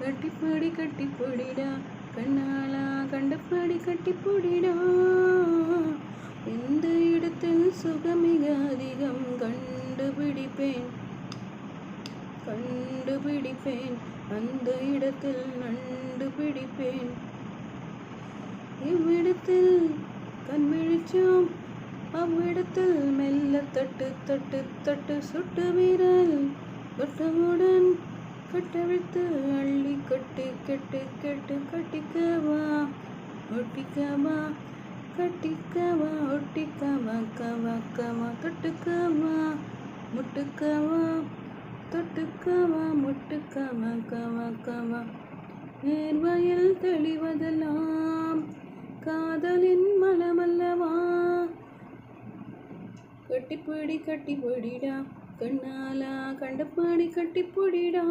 கட்டி பொடிடா கண்ணாலா கண்டபடி கட்டி பொடிடா. எந்த இடத்தில் சுகமிக அதிகம் கண்டுபிடிப்பேன் அந்த இடத்தில் நண்டு பிடிப்பேன். இவ்விடத்தில் கண்விழிச்சோம் அவ்விடத்தில் மெல்ல தட்டு தட்டு தட்டு சுட்டு வீரல் தொட்டவுடன் கட்டவிழ்த்து அள்ளி கட்டு கெட்டு கெட்டு கட்டிக்கவா ஒட்டிக்கவா கட்டிக்கவா ஒட்டிக்கவா கவா கவா தொட்டுக்கவா முட்டுக்கவா தொட்டுக்கவா முட்டுக்கவா கவா கவா. நேர்வயல் தெளிவதெல்லாம் காதலின் மலமல்லவா. கட்டி பொடிடா கண்ணாலா கண்டபடி கட்டி பொடிடா.